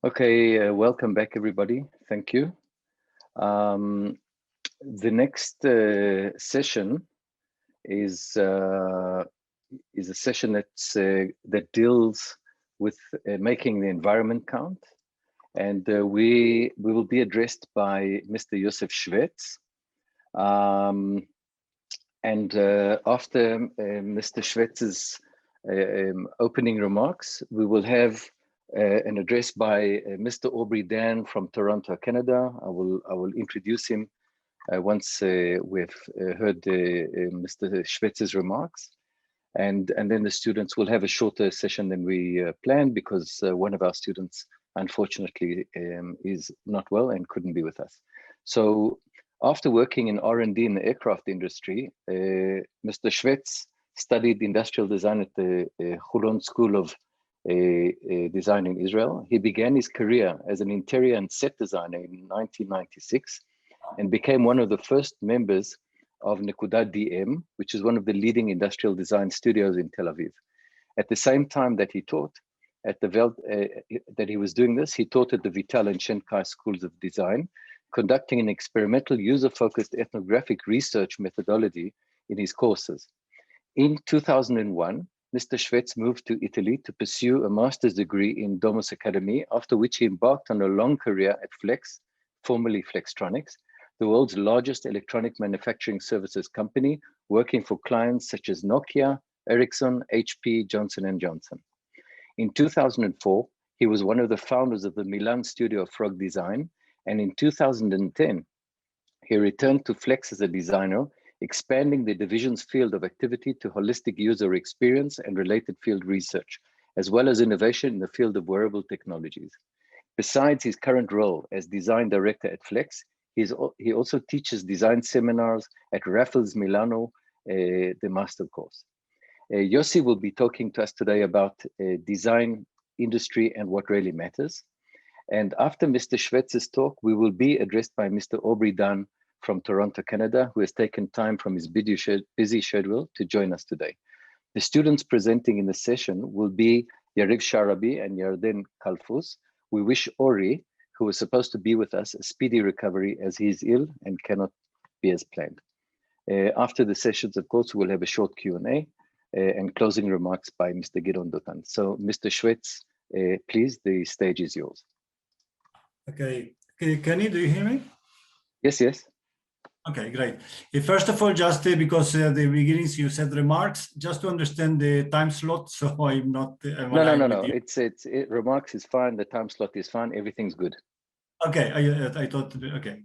Okay, welcome back, everybody. Thank you. The next session is a session that deals with making the environment count, and we will be addressed by Mr. Yosef Shvets. After Mr. Shvets's opening remarks, we will have an address by Mr. Aubrey Dan from Toronto, Canada. I will introduce him once we've heard Mr. Shvetz's remarks, and then the students will have a shorter session than we planned because one of our students, unfortunately, is not well and couldn't be with us. So after working in R&D in the aircraft industry, Mr. Shvets studied industrial design at the Holon School of Design in Israel. He began his career as an interior and set designer in 1996 and became one of the first members of Nekuda DM, which is one of the leading industrial design studios in Tel Aviv. At the same time that he taught at that he was doing this, he taught at the Vital and Shenkai schools of design, conducting an experimental user-focused ethnographic research methodology in his courses. In 2001, Mr. Shvets moved to Italy to pursue a master's degree in Domus Academy, after which he embarked on a long career at Flex, formerly Flextronics, the world's largest electronic manufacturing services company, working for clients such as Nokia, Ericsson, HP, Johnson & Johnson. In 2004, he was one of the founders of the Milan studio of Frog Design, and in 2010, he returned to Flex as a designer, expanding the division's field of activity to holistic user experience and related field research, as well as innovation in the field of wearable technologies. Besides his current role as design director at Flex, he also teaches design seminars at Raffles Milano, the master course. Yossi will be talking to us today about design industry and what really matters. And after Mr. Shvetz's talk, we will be addressed by Mr. Aubrey Dan from Toronto, Canada, who has taken time from his busy schedule to join us today. The students presenting in the session will be Yariv Sharabi and Yarden Kalfus. We wish Ori, who was supposed to be with us, a speedy recovery as he is ill and cannot be as planned. After the sessions, of course, we'll have a short Q&A and closing remarks by Mr. Gidon Dotan. So, Mr. Shvets, please, the stage is yours. Okay, Kenny, do you hear me? Yes, yes. Okay, great. First of all, just because at the beginnings you said remarks, just to understand the time slot, so I'm not. No. It's remarks is fine. The time slot is fine. Everything's good. Okay, I thought. Okay,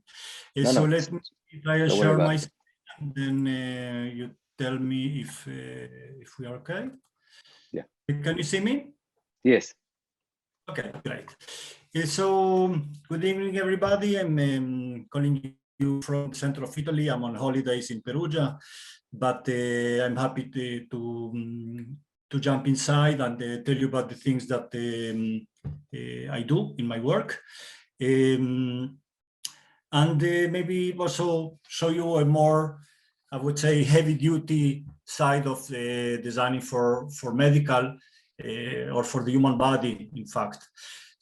so let me try to share my screen, and then you tell me if we are okay. Yeah. Can you see me? Yes. Okay, great. So good evening, everybody. I'm calling you from the center of Italy. I'm on holidays in Perugia, but I'm happy to jump inside and tell you about the things that I do in my work, and maybe also show you a more, I would say, heavy-duty side of designing for medical or for the human body, in fact.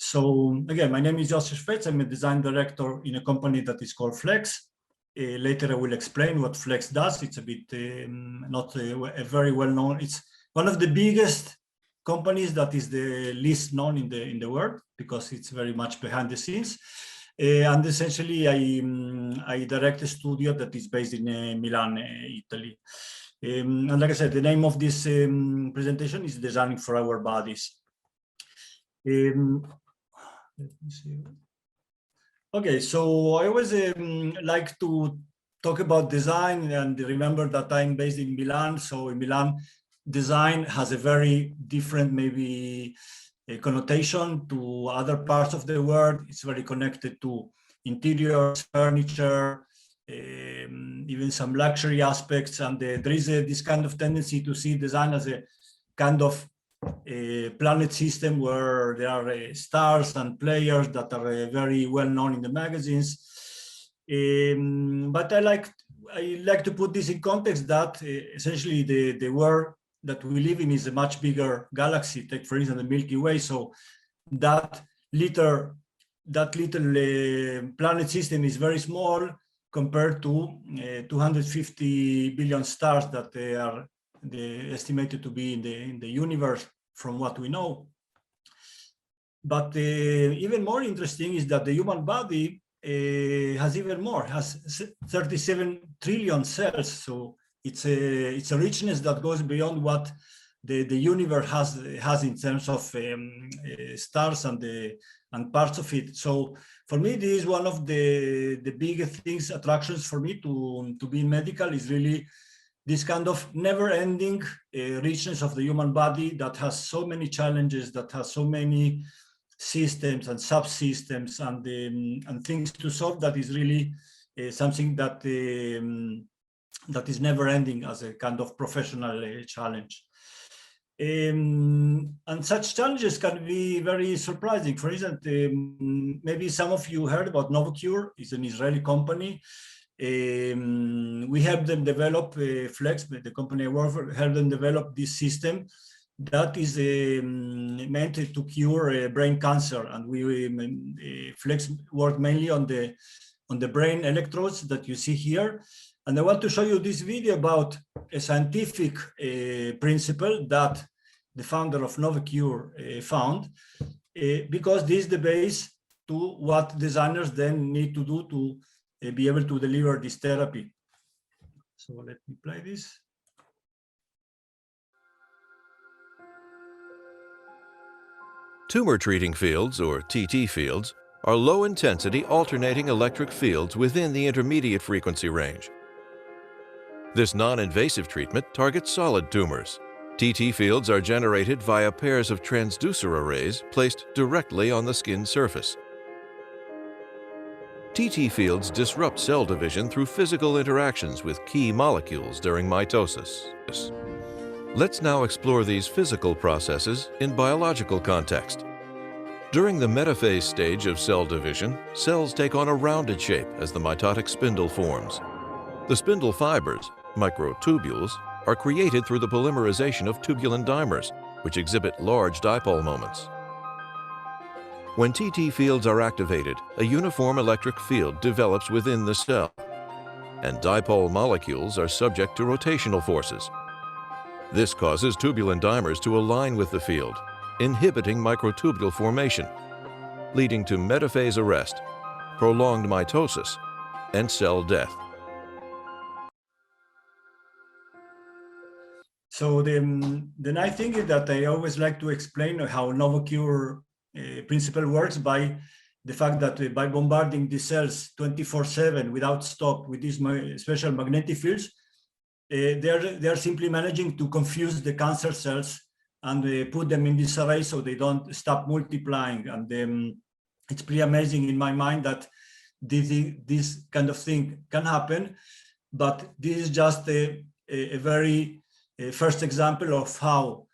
So again, my name is Joseph Shvets. I'm a design director in a company that is called Flex. Later I will explain what Flex does. It's a bit not a very well known. It's one of the biggest companies that is the least known in the world because it's very much behind the scenes. And essentially, I direct a studio that is based in Milan, Italy. And like I said, the name of this presentation is Designing for Our Bodies. Let me see. Okay, so I always like to talk about design and remember that I'm based in Milan. So in Milan, design has a very different, maybe, connotation to other parts of the world. It's very connected to interiors, furniture, even some luxury aspects. And there is this kind of tendency to see design as a kind of a planet system where there are stars and players that are very well known in the magazines. But I like to put this in context that essentially the world that we live in is a much bigger galaxy. Take, for instance, the Milky Way. So that that little planet system is very small compared to 250 billion stars that are estimated to be in the universe from what we know. But even more interesting is that the human body has even more, has 37 trillion cells. So it's a richness that goes beyond what the universe has in terms of stars and parts of it. So for me, this is one of the biggest things, attractions for me to be in medical, is really this kind of never-ending richness of the human body that has so many challenges, that has so many systems and subsystems and things to solve, that is really something that that is never-ending as a kind of professional challenge. And such challenges can be very surprising. For instance, maybe some of you heard about Novocure. It's an Israeli company. We helped them develop Flex, the company I work for, helped them develop this system that is meant to cure brain cancer. And we Flex worked mainly on the brain electrodes that you see here. And I want to show you this video about a scientific principle that the founder of Novocure found, because this is the base to what designers then need to do to be able to deliver this therapy. So let me play this. Tumor treating fields, or TT fields, are low-intensity alternating electric fields within the intermediate frequency range. This non-invasive treatment targets solid tumors. TT fields are generated via pairs of transducer arrays placed directly on the skin surface. TT fields disrupt cell division through physical interactions with key molecules during mitosis. Let's now explore these physical processes in biological context. During the metaphase stage of cell division, cells take on a rounded shape as the mitotic spindle forms. The spindle fibers, microtubules, are created through the polymerization of tubulin dimers, which exhibit large dipole moments. When TT fields are activated, a uniform electric field develops within the cell, and dipole molecules are subject to rotational forces. This causes tubulin dimers to align with the field, inhibiting microtubule formation, leading to metaphase arrest, prolonged mitosis, and cell death. So the nice thing is that I always like to explain how Novocure principle works by the fact that by bombarding the cells 24/7 without stop with these special magnetic fields, they're simply managing to confuse the cancer cells and put them in this array so they don't stop multiplying. And it's pretty amazing in my mind that this kind of thing can happen, but this is just a very first example of how,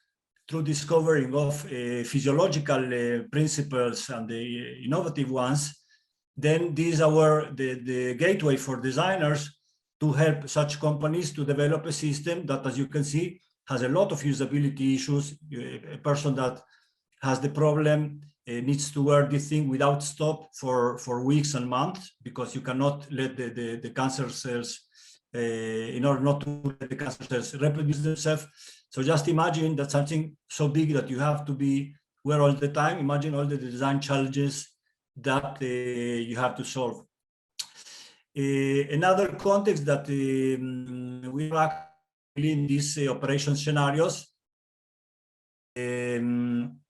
through discovering of physiological principles and the innovative ones, then these are the gateway for designers to help such companies to develop a system that, as you can see, has a lot of usability issues. A person that has the problem needs to wear this thing without stop for weeks and months, because you cannot let the cancer cells, in order not to let the cancer cells reproduce themselves. So just imagine that something so big that you have to be aware all the time. Imagine all the design challenges that you have to solve. Another context that we are in these operation scenarios,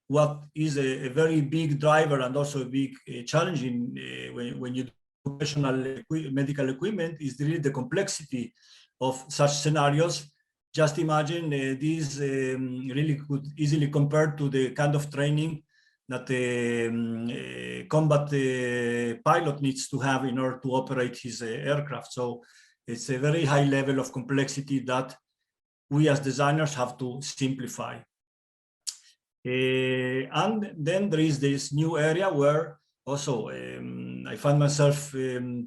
what is a very big driver and also a big challenge when you do professional medical equipment is really the complexity of such scenarios. Just imagine these really could easily compare to the kind of training that a combat pilot needs to have in order to operate his aircraft. So it's a very high level of complexity that we as designers have to simplify. And then there is this new area where also I find myself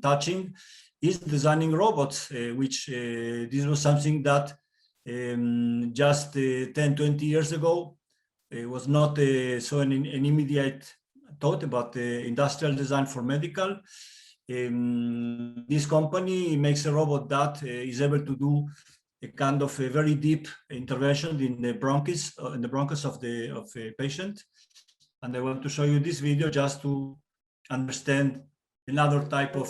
touching, is designing robots, which this was something that just 10, 20 years ago, it was not so an immediate taught about industrial design for medical. This company makes a robot that is able to do a kind of a very deep intervention in the bronchus of a patient. And I want to show you this video just to understand another type of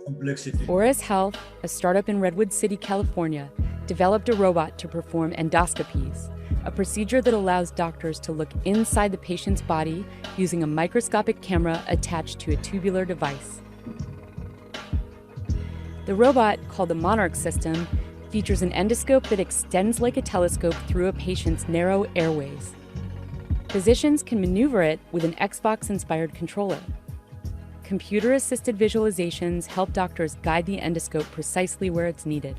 complexity. Auris Health, a startup in Redwood City, California, developed a robot to perform endoscopies, a procedure that allows doctors to look inside the patient's body using a microscopic camera attached to a tubular device. The robot, called the Monarch system, features an endoscope that extends like a telescope through a patient's narrow airways. Physicians can maneuver it with an Xbox-inspired controller. Computer-assisted visualizations help doctors guide the endoscope precisely where it's needed.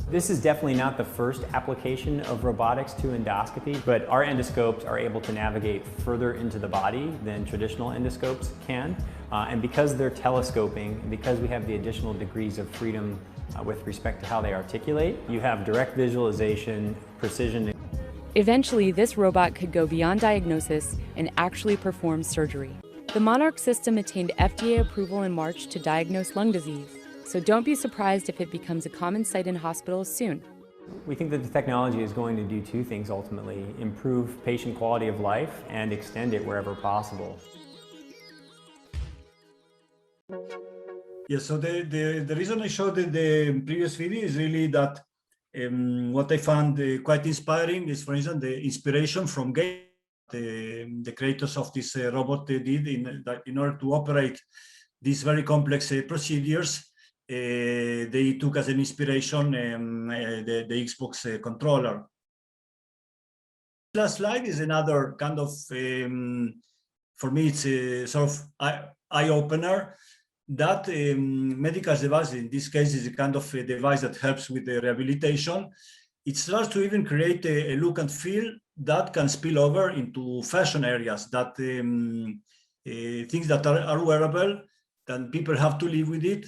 This is definitely not the first application of robotics to endoscopy, but our endoscopes are able to navigate further into the body than traditional endoscopes can. And because they're telescoping, and because we have the additional degrees of freedom with respect to how they articulate, you have direct visualization, precision. Eventually, this robot could go beyond diagnosis and actually perform surgery. The Monarch system attained FDA approval in March to diagnose lung disease, so don't be surprised if it becomes a common sight in hospitals soon. We think that the technology is going to do two things ultimately: improve patient quality of life and extend it wherever possible. Yeah, so the reason I showed the previous video is really that what I found quite inspiring is, for instance, the inspiration from Gates, the creators of this robot did in order to operate these very complex procedures. They took as an inspiration the Xbox controller. Last slide is another kind of, for me, it's a sort of eye-opener that medical device, in this case, is a kind of a device that helps with the rehabilitation. It starts to even create a look and feel that can spill over into fashion areas, that things that are wearable, then people have to live with it.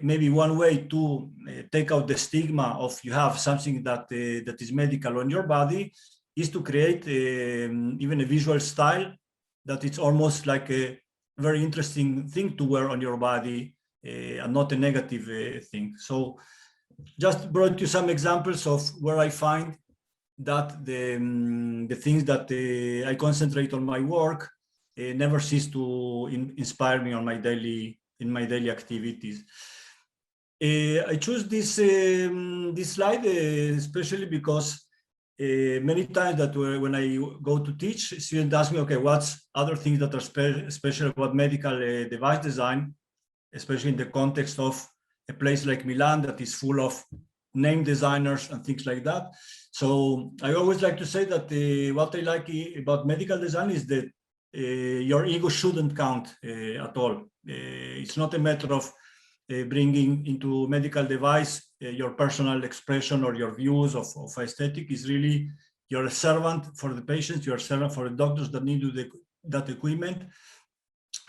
Maybe one way to take out the stigma of you have something that is medical on your body is to create even a visual style that it's almost like a very interesting thing to wear on your body and not a negative thing. So just brought you some examples of where I find that the things that I concentrate on my work never cease to inspire me on my daily activities. I choose this slide especially because many times that when I go to teach, students ask me, okay, what's other things that are special about medical device design, especially in the context of a place like Milan that is full of name designers and things like that. So I always like to say that what I like about medical design is that your ego shouldn't count at all. It's not a matter of bringing into medical device your personal expression or your views of aesthetic. Is really you're a servant for the patients, you're a servant for the doctors that need that equipment.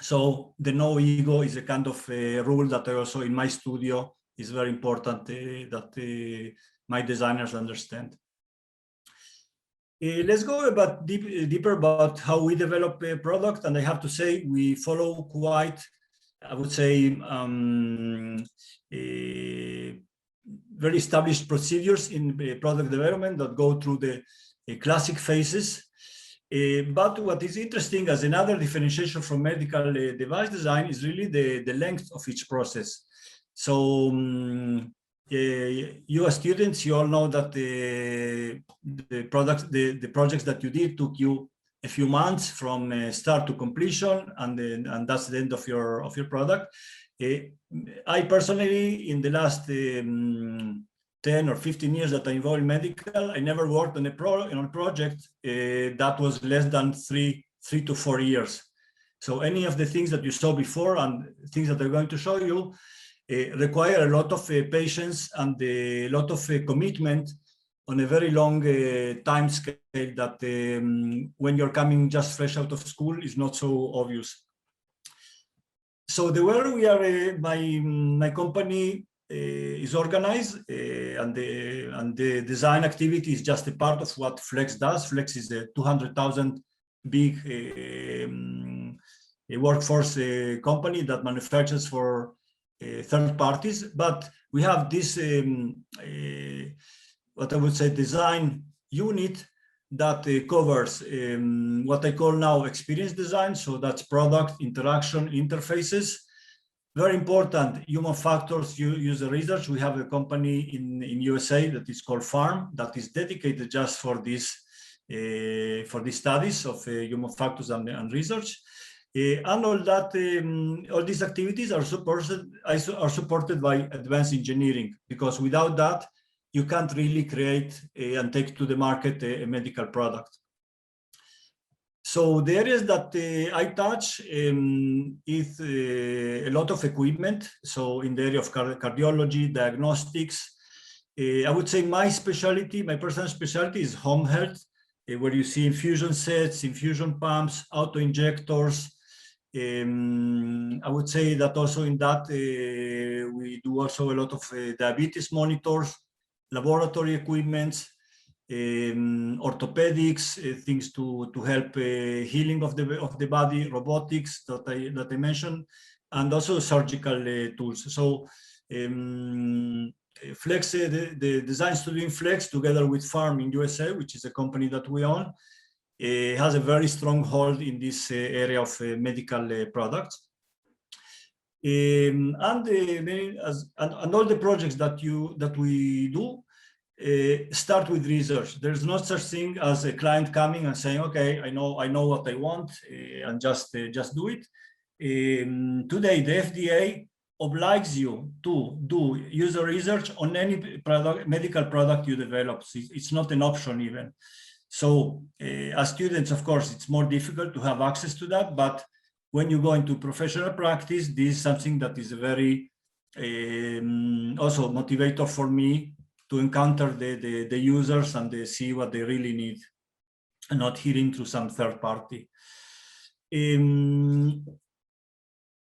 So the no ego is a kind of rule that I also in my studio is very important that my designers understand. Let's go about deeper about how we develop a product, and I have to say we follow quite, I would say, very established procedures in product development that go through the classic phases. But what is interesting as another differentiation from medical device design is really the length of each process. So you as students, you all know that the projects that you did took you a few months from start to completion, and that's the end of your product. I personally, in the last 10 or 15 years that I involved in medical, I never worked on a project that was less than three to 4 years. So any of the things that you saw before and things that I'm going to show you require a lot of patience and a lot of commitment on a very long time scale that when you're coming just fresh out of school is not so obvious. So the way we are, my company is organized, and the design activity is just a part of what Flex does. Flex is a 200,000 big workforce company that manufactures for third parties, but we have this what I would say design unit that covers what I call now experience design. So that's product, interaction, interfaces. Very important, human factors, user research. We have a company in USA that is called Farm that is dedicated just for these studies of human factors and research. And all that, all these activities are supported by advanced engineering, because without that, you can't really create and take to the market a medical product. So the areas that I touch is a lot of equipment. So in the area of cardiology, diagnostics, I would say my specialty, my personal specialty is home health, where you see infusion sets, infusion pumps, auto injectors. I would say that also in that we do also a lot of diabetes monitors, laboratory equipment, orthopedics, things to help healing of the body, robotics that I mentioned, and also surgical tools. So Flex, the design studio in Flex, together with Farm in USA, which is a company that we own, has a very strong hold in this area of medical products. And all the projects that we do start with research. There's no such thing as a client coming and saying, "Okay, I know what I want, and just do it." Today, the FDA obliges you to do user research on any medical product you develop. It's not an option even. So, as students, of course, it's more difficult to have access to that. But when you go into professional practice, this is something that is a very also motivator for me, to encounter the users and they see what they really need, and not hearing through some third party.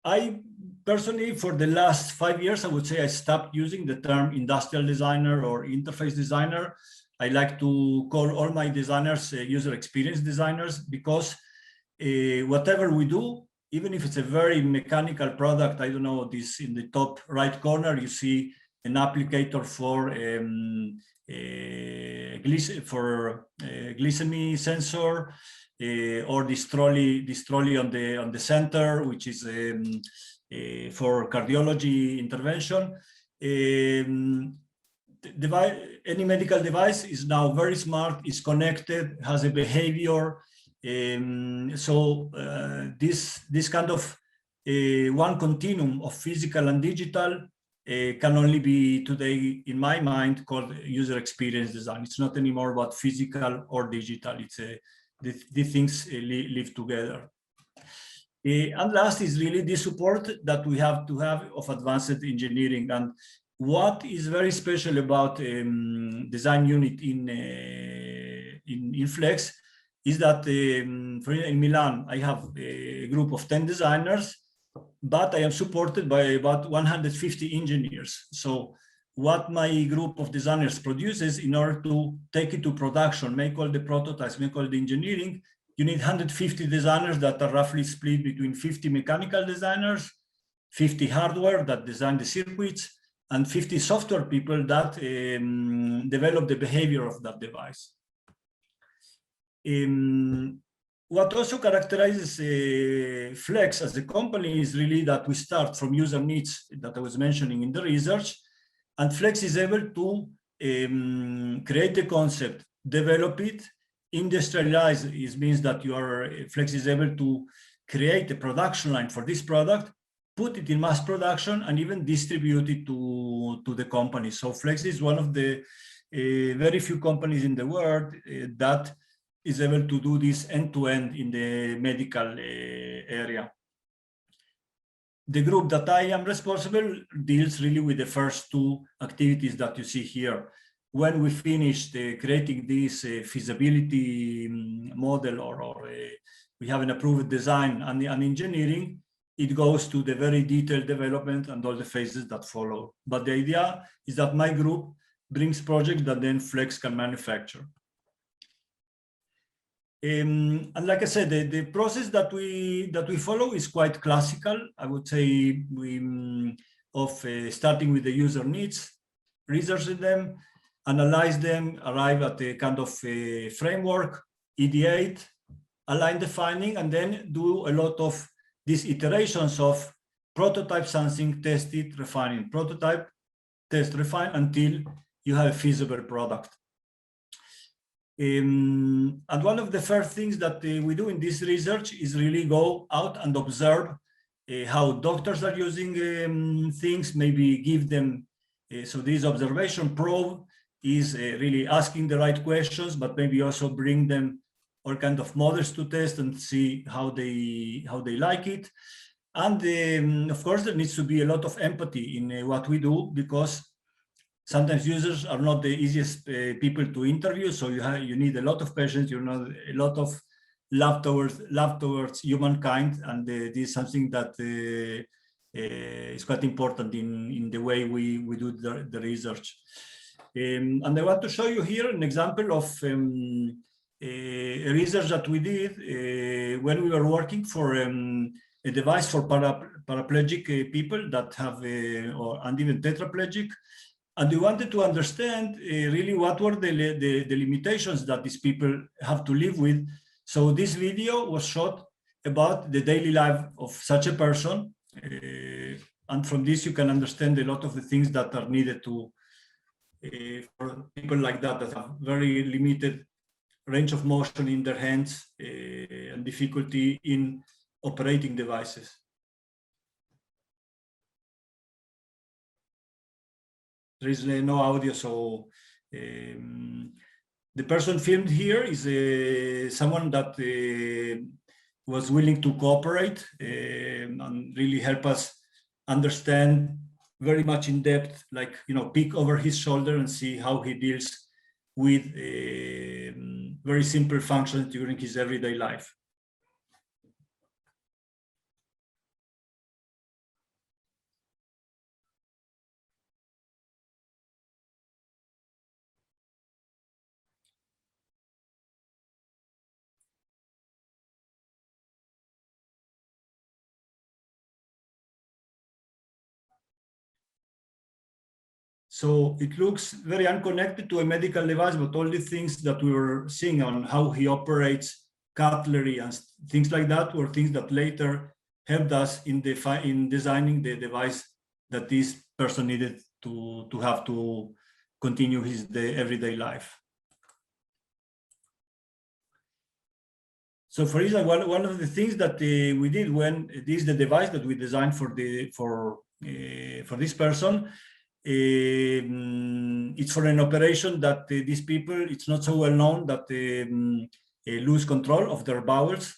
I personally, for the last 5 years, I would say I stopped using the term industrial designer or interface designer. I like to call all my designers user experience designers, because whatever we do, even if it's a very mechanical product, I don't know, this in the top right corner, you see an applicator for glycemic sensor, or this trolley on the center, which is for cardiology intervention. Any medical device is now very smart, is connected, has a behavior. So this kind of one continuum of physical and digital can only be today, in my mind, called user experience design. It's not anymore about physical or digital. It's these things live together. And last is really the support that we have to have of advanced engineering. And what is very special about design unit in Flex is that in Milan, I have a group of 10 designers, but I am supported by about 150 engineers. So what my group of designers produces, in order to take it to production, make all the prototypes, make all the engineering, you need 150 designers that are roughly split between 50 mechanical designers, 50 hardware that design the circuits, and 50 software people that develop the behavior of that device. What also characterizes Flex as a company is really that we start from user needs that I was mentioning in the research, and Flex is able to create the concept, develop it, industrialize. It means that Flex is able to create a production line for this product, put it in mass production, and even distribute it to the company. So Flex is one of the very few companies in the world that is able to do this end-to-end in the medical area. The group that I am responsible deals really with the first two activities that you see here. When we finished creating this feasibility model, or we have an approved design and engineering, it goes to the very detailed development and all the phases that follow. But the idea is that my group brings projects that then Flex can manufacture. And like I said, the process that we follow is quite classical. I would say starting with the user needs, research them, analyze them, arrive at a kind of a framework, ideate, align the finding, and then do a lot of these iterations of prototype something, test it, refine it, prototype, test, refine, until you have a feasible product. And one of the first things that we do in this research is really go out and observe how doctors are using things, maybe give them, so this observation probe is really asking the right questions, but maybe also bring them all kind of models to test and see how they like it. And of course, there needs to be a lot of empathy in what we do, because sometimes users are not the easiest people to interview, so you need a lot of patience, you know, a lot of love towards humankind, and this is something that is quite important in the way we do the research. And I want to show you here an example of a research that we did when we were working for a device for paraplegic people that have, and even tetraplegic. And we wanted to understand really what were the limitations that these people have to live with. So this video was shot about the daily life of such a person. And from this, you can understand a lot of the things that are needed to for people like that have very limited range of motion in their hands and difficulty in operating devices. There is no audio, so the person filmed here is someone that was willing to cooperate and really help us understand very much in depth, like, you know, peek over his shoulder and see how he deals with very simple functions during his everyday life. So it looks very unconnected to a medical device, but all the things that we were seeing on how he operates cutlery and things like that were things that later helped us in designing the device that this person needed to have to continue his everyday life. So for instance, one of the things that we did when this is the device that we designed for this person. It's for an operation that these people, it's not so well known that lose control of their bowels,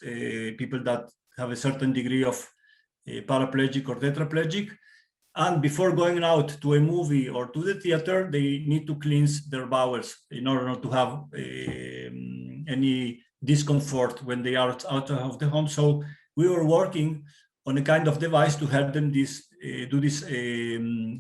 people that have a certain degree of paraplegic or tetraplegic. And before going out to a movie or to the theater, they need to cleanse their bowels in order not to have any discomfort when they are out of the home. So we were working on a kind of device to help them do this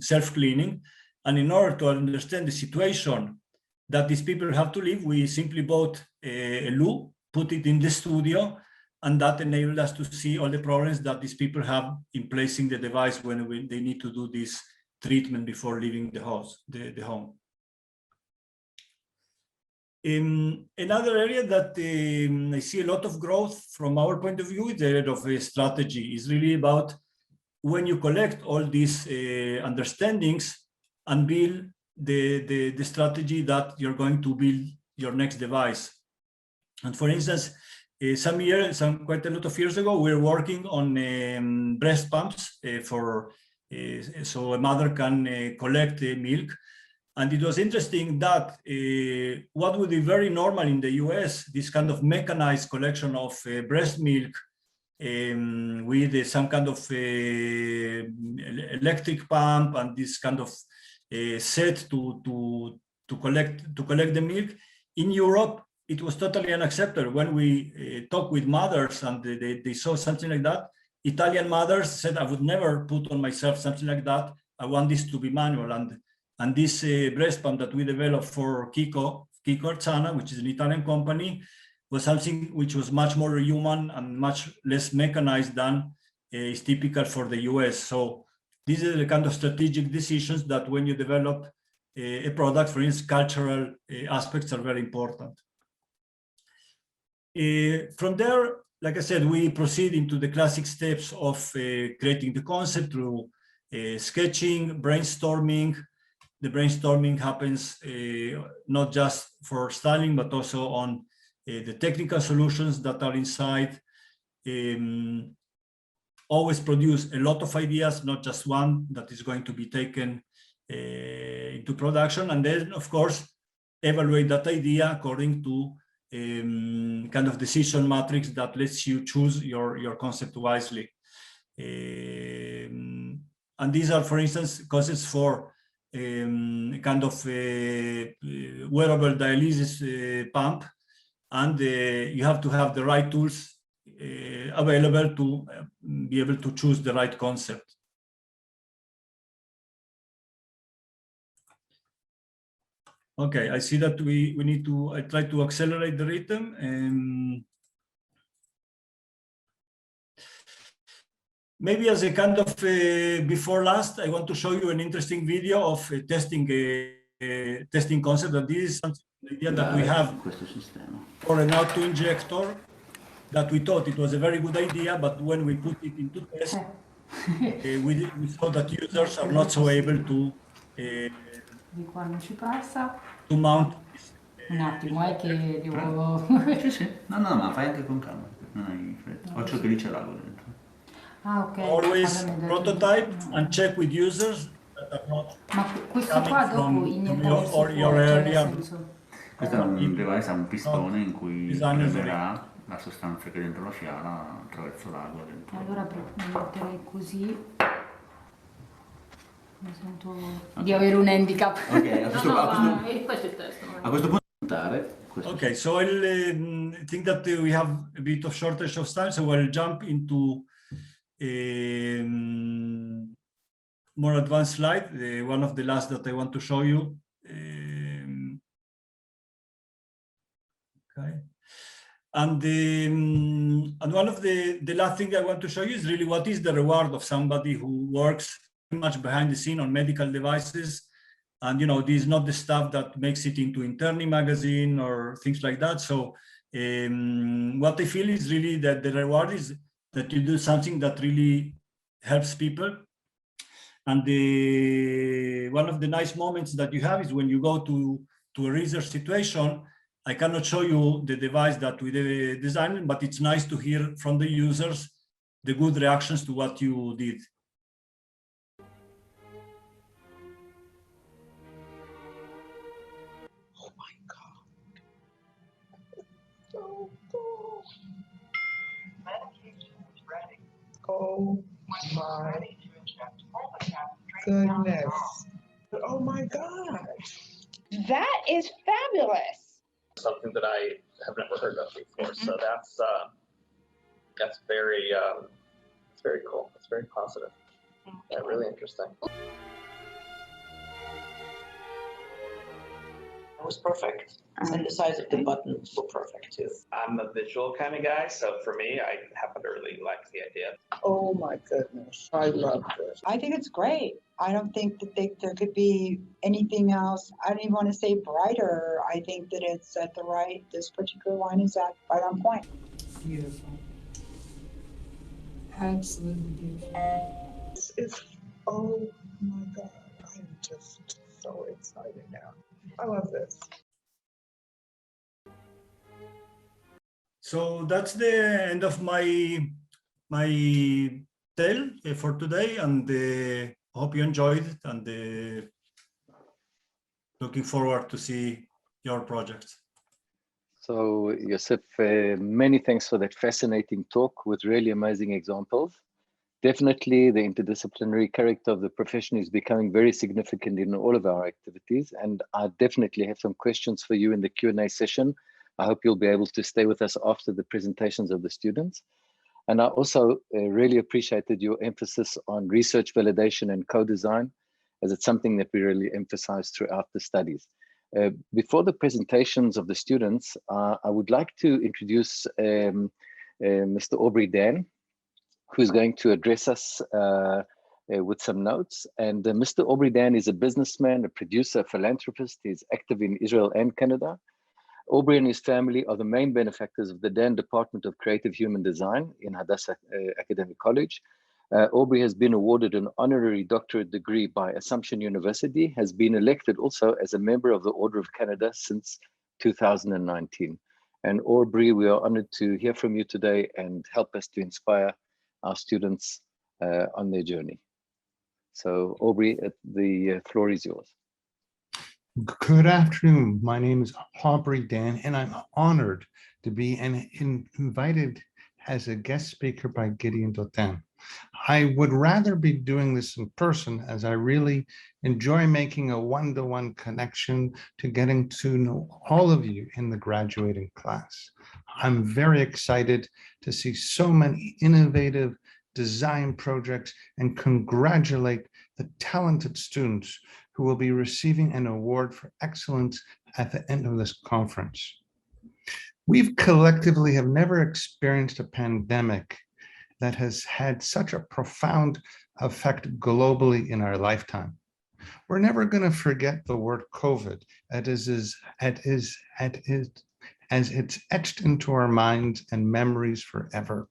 self-cleaning. And in order to understand the situation that these people have to live, we simply bought a loo, put it in the studio, and that enabled us to see all the problems that these people have in placing the device when they need to do this treatment before leaving the home. Another area that I see a lot of growth from our point of view is the area of strategy. Is really about when you collect all these understandings and build the strategy that you're going to build your next device. And for instance, quite a lot of years ago, we were working on breast pumps so a mother can collect milk. And it was interesting that what would be very normal in the US, this kind of mechanized collection of breast milk with some kind of electric pump and this kind of set to collect the milk. In Europe, it was totally unacceptable. When we talked with mothers and they saw something like that, Italian mothers said, I would never put on myself something like that. I want this to be manual. And this breast pump that we developed for Kiko Arzana, which is an Italian company, was something which was much more human and much less mechanized than is typical for the US. So these are the kind of strategic decisions that when you develop a product, for instance, cultural aspects are very important. From there, like I said, we proceed into the classic steps of creating the concept through sketching, brainstorming. The brainstorming happens not just for styling, but also on the technical solutions that are inside. Always produce a lot of ideas, not just one that is going to be taken into production. And then, of course, evaluate that idea according to kind of decision matrix that lets you choose your concept wisely. And these are, for instance, concepts for kind of wearable dialysis pump, and you have to have the right tools available to be able to choose the right concept. Okay, I see that we need to, I try to accelerate the rhythm. Maybe as a kind of before last, I want to show you an interesting video of testing concept. That this is something idea that we have for an auto injector that we thought it was a very good idea, but when we put it into test, we saw that users are not so able to Di qua non ci passa. to mount. Un attimo, che devo... Sì, sì. No, ma fai anche con calma, non hai fretta. Occhio che lì c'è l'ago dentro. Ah, ok. Always prototype and check with users that are not. Ma questo qua dopo iniettare or your area. Questo è un device, ha un pistone in cui premerà la sostanza che è dentro la fiala attraverso l'ago dentro. Allora metterei così. Mi sento di avere un handicap. Ok, a questo questo è il testo. a questo punto montare. Okay, so I think that we have a bit of shortage of time, so we'll jump into a more advanced slide, one of the last that I want to show you. Okay, and one of the last thing I want to show you is really what is the reward of somebody who works much behind the scene on medical devices. And this is not the stuff that makes it into Interni magazine or things like that. So what I feel is really that the reward is that you do something that really helps people. And one of the nice moments that you have is when you go to a research situation. I cannot show you the device that we designed, but it's nice to hear from the users the good reactions to what you did. Oh my goodness. Oh my gosh. That is fabulous. Something that I have never heard of before. So that's very it's very cool. It's very positive. Yeah, really interesting. It was perfect. And the size of the buttons were perfect too. I'm a visual kind of guy, so for me, I happen to really like the idea. Oh my goodness. I love this. I think it's great. I don't think that there could be anything else. I don't even want to say brighter. I think that it's at the right, this particular line is at right on point. Beautiful. Absolutely beautiful. This is, oh my God. I am just so excited now. I love this. So that's the end of my tale for today, and hope you enjoyed it, and looking forward to see your projects. So, Josef, many thanks for that fascinating talk with really amazing examples. Definitely the interdisciplinary character of the profession is becoming very significant in all of our activities, and I definitely have some questions for you in the Q&A session. I hope you'll be able to stay with us after the presentations of the students. And I also really appreciated your emphasis on research validation and co-design, as it's something that we really emphasize throughout the studies. Before the presentations of the students, I would like to introduce Mr. Aubrey Dan, who's going to address us with some notes. And Mr. Aubrey Dan is a businessman, a producer, a philanthropist. He's active in Israel and Canada. Aubrey and his family are the main benefactors of the Dan Department of Creative Human Design in Hadassah Academic College. Aubrey has been awarded an honorary doctorate degree by Assumption University, has been elected also as a member of the Order of Canada since 2019. And Aubrey, we are honored to hear from you today and help us to inspire our students on their journey. So Aubrey, the floor is yours. Good afternoon. My name is Aubrey Dan, and I'm honored to be invited as a guest speaker by Gideon Dotan. I would rather be doing this in person, as I really enjoy making a one-to-one connection to getting to know all of you in the graduating class. I'm very excited to see so many innovative design projects and congratulate the talented students who will be receiving an award for excellence at the end of this conference. We've collectively have never experienced a pandemic that has had such a profound effect globally in our lifetime. We're never going to forget the word COVID as it's etched into our minds and memories forever.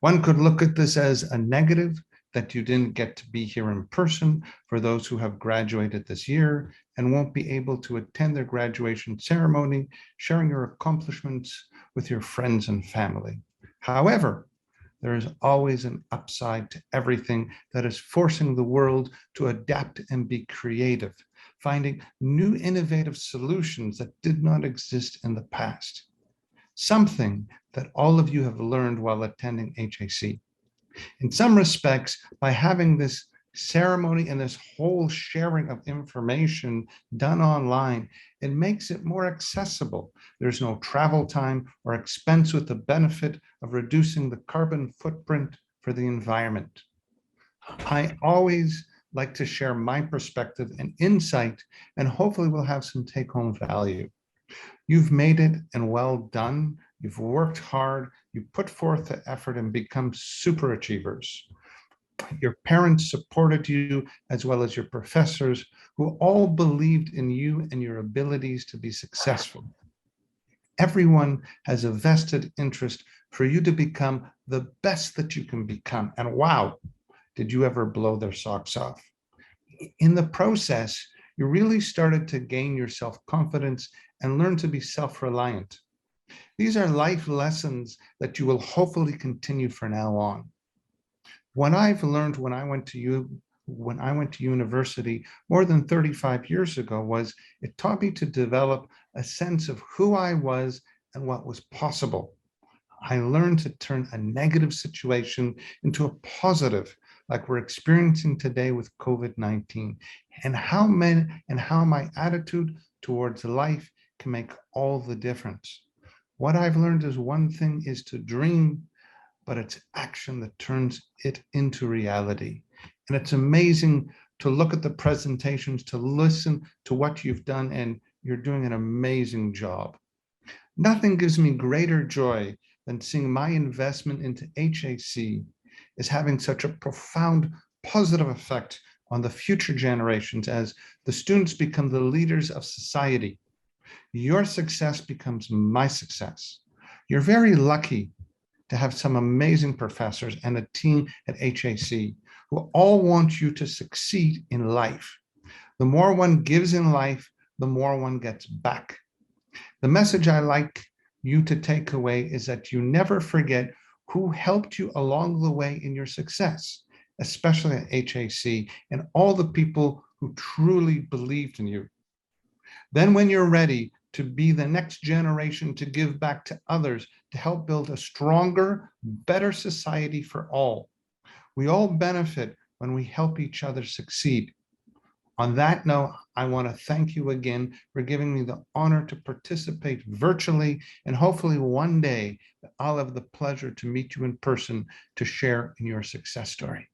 One could look at this as a negative, that you didn't get to be here in person for those who have graduated this year and won't be able to attend their graduation ceremony, sharing your accomplishments with your friends and family. However, there is always an upside to everything that is forcing the world to adapt and be creative, finding new innovative solutions that did not exist in the past. Something that all of you have learned while attending HAC. In some respects, by having this ceremony and this whole sharing of information done online, it makes it more accessible. There's no travel time or expense, with the benefit of reducing the carbon footprint for the environment. I always like to share my perspective and insight, and hopefully we'll have some take-home value. You've made it, and well done. You've worked hard, you put forth the effort and become super achievers. Your parents supported you, as well as your professors, who all believed in you and your abilities to be successful. Everyone has a vested interest for you to become the best that you can become. And wow, did you ever blow their socks off? In the process, you really started to gain your self-confidence and learn to be self-reliant. These are life lessons that you will hopefully continue from now on. What I've learned when I went to university more than 35 years ago was it taught me to develop a sense of who I was and what was possible. I learned to turn a negative situation into a positive, like we're experiencing today with COVID-19, and how my attitude towards life can make all the difference. What I've learned is one thing is to dream, but it's action that turns it into reality. And it's amazing to look at the presentations, to listen to what you've done, and you're doing an amazing job. Nothing gives me greater joy than seeing my investment into HAC is having such a profound positive effect on the future generations as the students become the leaders of society. Your success becomes my success. You're very lucky to have some amazing professors and a team at HAC who all want you to succeed in life. The more one gives in life, the more one gets back. The message I like you to take away is that you never forget who helped you along the way in your success, especially at HAC, and all the people who truly believed in you. Then when you're ready to be the next generation to give back to others, to help build a stronger, better society for all. We all benefit when we help each other succeed. On that note, I want to thank you again for giving me the honor to participate virtually, and hopefully one day I'll have the pleasure to meet you in person to share in your success story.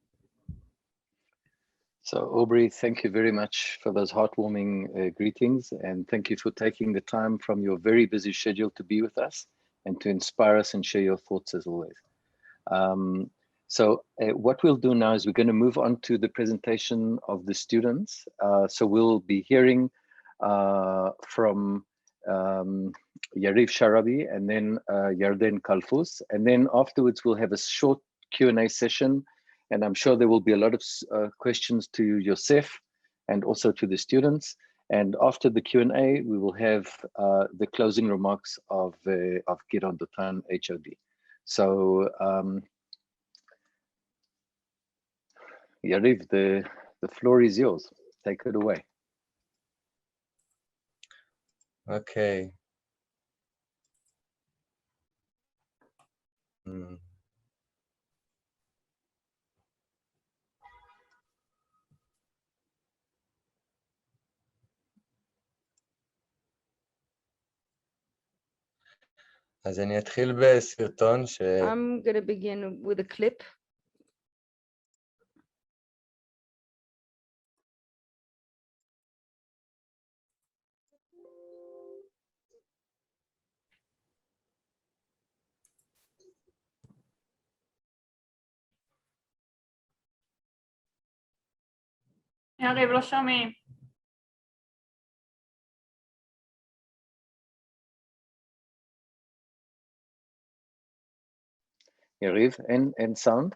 So Aubrey, thank you very much for those heartwarming greetings, and thank you for taking the time from your very busy schedule to be with us and to inspire us and share your thoughts as always. So what we'll do now is we're going to move on to the presentation of the students. So we'll be hearing from Yariv Sharabi and then Yarden Kalfus, and then afterwards we'll have a short Q&A session, and I'm sure there will be a lot of questions to Yosef and also to the students. And after the Q&A, we will have the closing remarks of Giron Dotan, HOD. So Yariv, the floor is yours. Take it away. Okay. אז אני אתחיל בסרטון ש... I'm going to begin with a clip. יריב, לא שומעים. יריב, אין סאונד?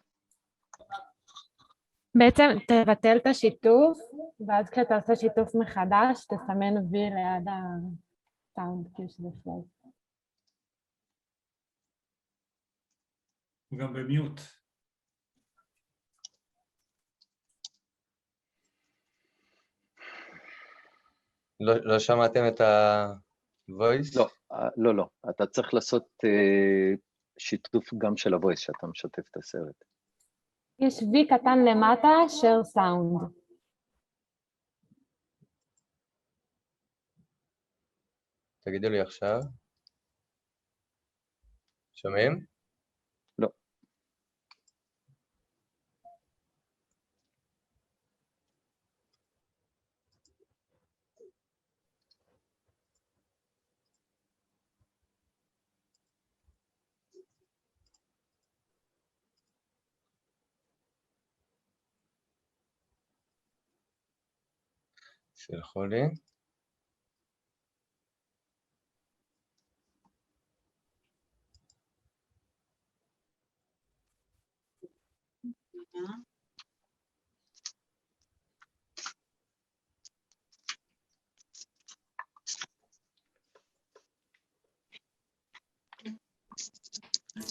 בעצם תבטל את השיתוף, ואז כשאתה עושה שיתוף מחדש, תסמן וי ליד הסאונד, כאילו שזה פלייט. הוא גם במיוט. לא שמעתם את ה-voice? לא. אתה צריך לעשות שיתוף גם של ה-voice, שאתה משתף את הסרט. יש וי קטן למטה, share sound. תגידו לי עכשיו. שומעים? לא. סלחו לי.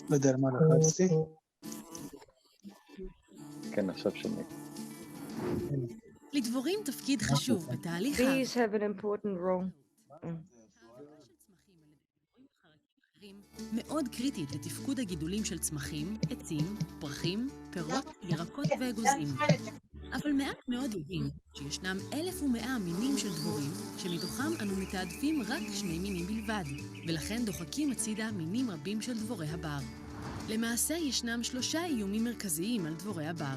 לא יודע מה לחצתי. כן, עכשיו שומעים. לדבורים תפקיד חשוב בתהליך Bees have an important role. מאוד קריטית לתפקוד הגידולים של צמחים, עצים, פרחים, פירות, ירקות ואגוזים. אבל מעט מאוד יודעים שישנם 1,100 מינים של דבורים, שמתוכם אנו מתעדפים רק 2 מינים בלבד, ולכן דוחקים הצידה מינים רבים של דבורי הבר. למעשה ישנם 3 איומים מרכזיים על דבורי הבר.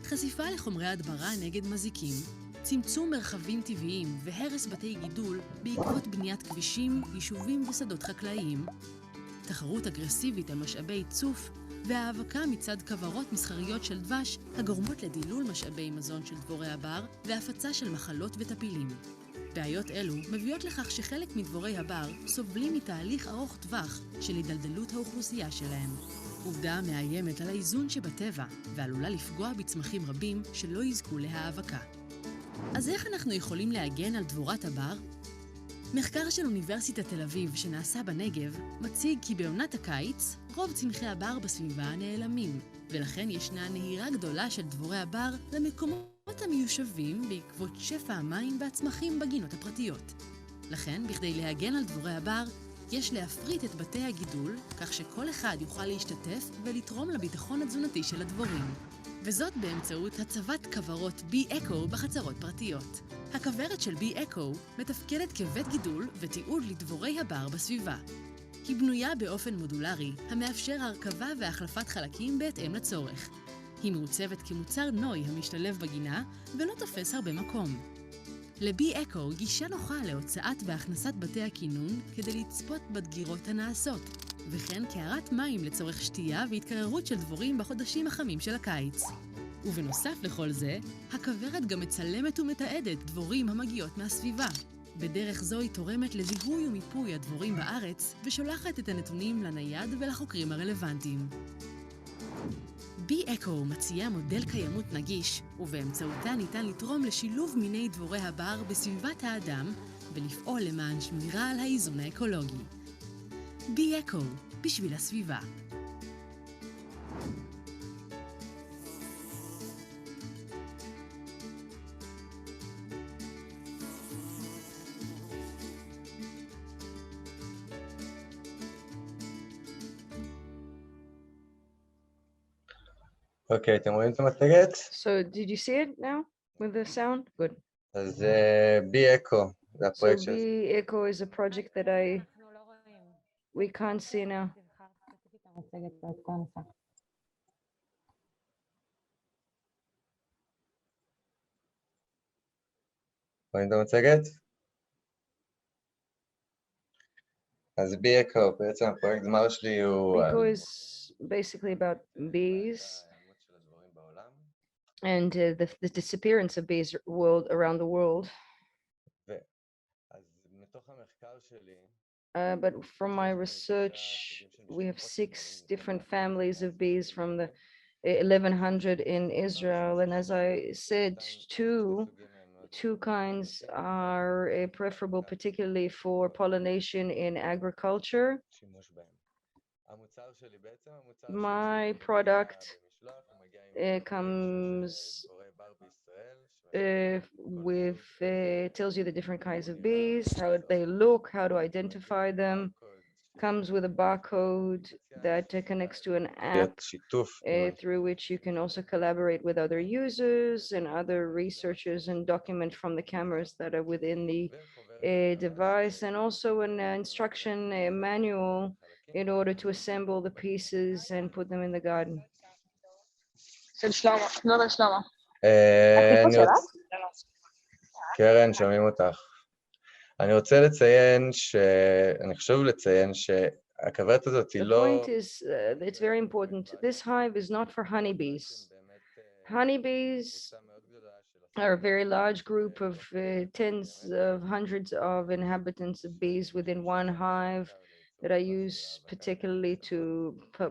חשיפה לחומרי הדברה נגד מזיקים, צמצום מרחבים טבעיים והרס בתי גידול בעקבות בניית כבישים, יישובים ושדות חקלאיים, תחרות אגרסיבית על משאבי צוף, והאבקה מצד כוורות מסחריות של דבש הגורמות לדילול משאבי מזון של דבורי הבר והפצה של מחלות וטפילים. בעיות אלו מביאות לכך שחלק מדבורי הבר סובלים מתהליך ארוך טווח של הידלדלות האוכלוסייה שלהם. עובדה מאיימת על האיזון שבטבע ועלולה לפגוע בצמחים רבים שלא יזכו להאבקה. אז איך אנחנו יכולים להגן על דבורת הבר? מחקר של אוניברסיטת תל אביב שנעשה בנגב מציג כי בעונת הקיץ רוב צמחי הבר בסביבה נעלמים, ולכן ישנה נהירה גדולה של דבורי הבר למקומות המיושבים בעקבות שפע המים והצמחים בגינות הפרטיות. לכן, בכדי להגן על דבורי הבר, יש להפריט את בתי הגידול, כך שכל אחד יוכל להשתתף ולתרום לביטחון התזונתי של הדבורים. וזאת באמצעות הצבת כוורות בי-אקו בחצרות פרטיות. הכוורת של בי-אקו מתפקדת כבית גידול ותיעוד לדבורי הבר בסביבה. היא בנויה באופן מודולרי, המאפשר הרכבה והחלפת חלקים בהתאם לצורך. היא מעוצבת כמוצר נוי המשתלב בגינה ולא תופס הרבה מקום. לבי-אקו גישה נוחה להוצאת והכנסת בתי הכינון כדי לצפות בדגירות הנעשות, וכן קערת מים לצורך שתייה והתקררות של דבורים בחודשים החמים של הקיץ. ובנוסף לכל זה, הכוורת גם מצלמת ומתעדת דבורים המגיעות מהסביבה. בדרך זו היא תורמת לזיהוי ומיפוי הדבורים בארץ ושולחת את הנתונים לנייד ולחוקרים הרלוונטיים. בי-אקו מציעה מודל קיימות נגיש, ובאמצעותה ניתן לתרום לשילוב מיני דבורי הבר בסביבת האדם ולפעול למען שמירה על האיזון האקולוגי. בי-אקו, בשביל הסביבה. אוקיי, אתם רואים את המצגת? So did you see it now with the sound? Good. אז בי-אקו, זה הפרויקט So של... B-Eco is a project that we can't see now. רואים את המצגת? אז בי-אקו, בעצם הפרויקט זמר שלי הוא... Eco is basically about bees and the disappearance of bees around the world. But from my research, we have 6 different families of bees from the 1100 in Israel, and as I said, two kinds are preferable, particularly for pollination in agriculture. My product comes with tells you the different kinds of bees, how they look, how to identify them. Comes with a barcode that connects to an app through which you can also collaborate with other users and other researchers and document from the cameras that are within the device, and also an instruction manual in order to assemble the pieces and put them in the garden. קרן, שומעים אותך. אני רוצה לציין אני חשוב לציין שהכוורת הזאת היא לא... The point is, it's very important. This hive is not for honeybees. Honeybees are a very large group of tens of hundreds of inhabitants of bees within one hive that I use particularly to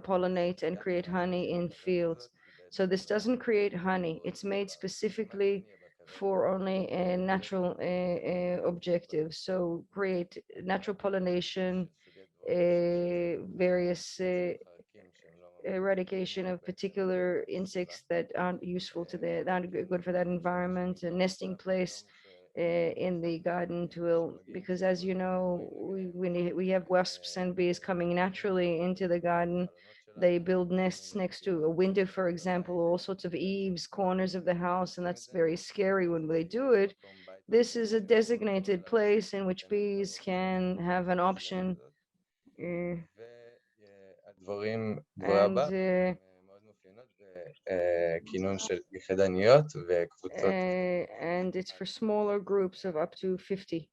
pollinate and create honey in fields. So this doesn't create honey. It's made specifically for only natural objectives. So create natural pollination, various eradication of particular insects that aren't useful to that aren't good for that environment, a nesting place in the garden because as you know, we have wasps and bees coming naturally into the garden. They build nests next to a window, for example, all sorts of eaves, corners of the house, and that's very scary when they do it. This is a designated place in which bees can have an option. הדבורים דבורי הבר מאוד מאופיינות בכינון של יחידניות וקבוצות. And it's for smaller groups of up to 50.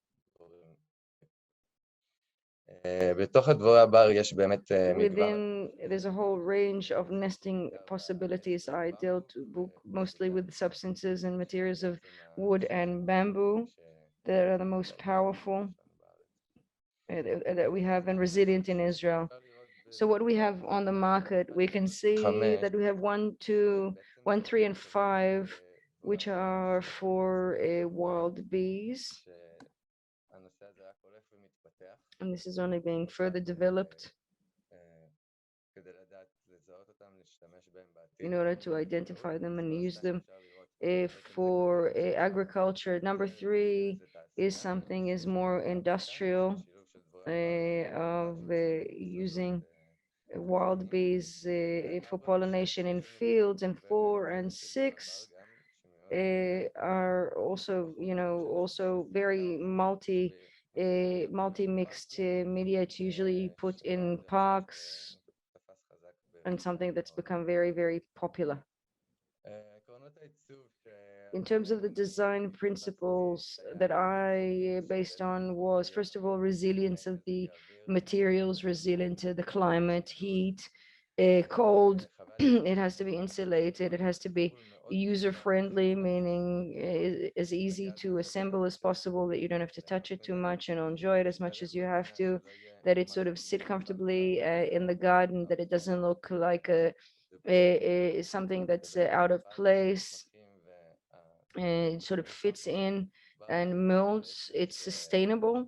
בתוך הדבורי הבר יש באמת מגוון. There's a whole range of nesting possibilities. I dealt mostly with the substances and materials of wood and bamboo that are the most powerful that we have and resilient in Israel. So what we have on the market, we can see that we have 1, 2, 1, 3, and 5, which are for wild bees. And this is only being further developed in order to identify them and use them for agriculture. Number 3 is something is more industrial of using wild bees for pollination in fields, and 4 and 6 are also, also very multi-mixed media. It's usually put in parks and something that's become very, very popular. In terms of the design principles that I based on was, first of all, resilience of the materials, resilient to the climate, heat, cold. It has to be insulated. It has to be user-friendly, meaning as easy to assemble as possible, that you don't have to touch it too much and enjoy it as much as you have to, that it sort of sit comfortably in the garden, that it doesn't look like something that's out of place. It sort of fits in and molds. It's sustainable.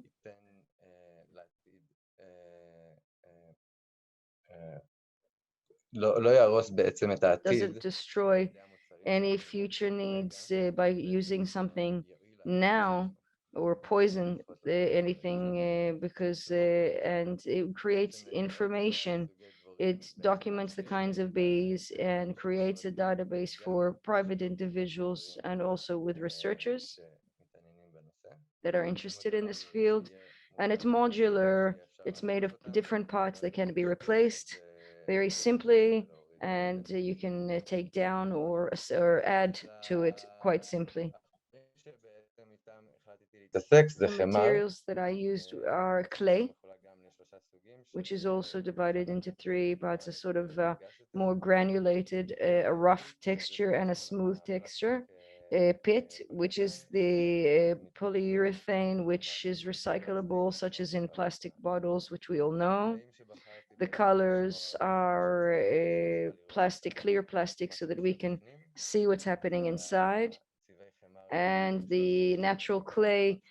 Doesn't destroy any future needs by using something now, or poison anything, because and it creates information. It documents the kinds of bees and creates a database for private individuals and also with researchers that are interested in this field. And it's modular. It's made of different parts that can be replaced very simply, and you can take down or add to it quite simply. The materials that I used are clay, which is also divided into three parts: a sort of more granulated, a rough texture and a smooth texture. Pit, which is the polyurethane, which is recyclable, such as in plastic bottles, which we all know. The colors are plastic, clear plastic, so that we can see what's happening inside. And the natural clay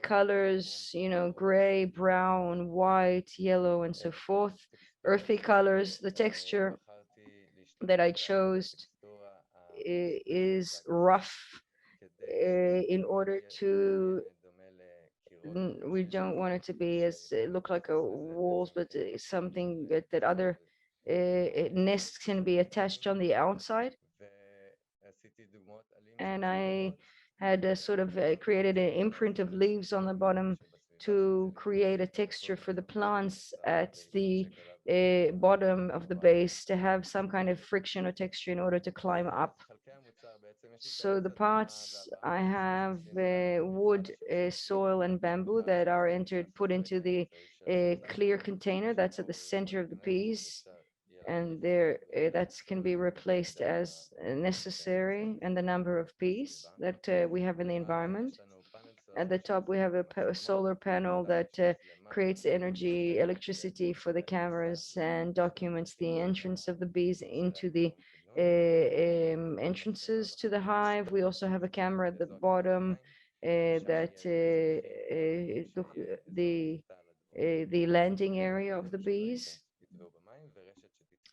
colors, gray, brown, white, yellow, and so forth. Earthy colors. The texture that I chose is rough in order to, we don't want it to be as look like a walls, but something that other nests can be attached on the outside. And I had sort of created an imprint of leaves on the bottom to create a texture for the plants at the bottom of the base, to have some kind of friction or texture in order to climb up. So the parts I have wood, soil, and bamboo that are put into the clear container that's at the center of the piece, and there that can be replaced as necessary, and the number of peas that we have in the environment. At the top, we have a solar panel that creates energy, electricity for the cameras, and documents the entrance of the bees into the entrances to the hive. We also have a camera at the bottom that the landing area of the bees,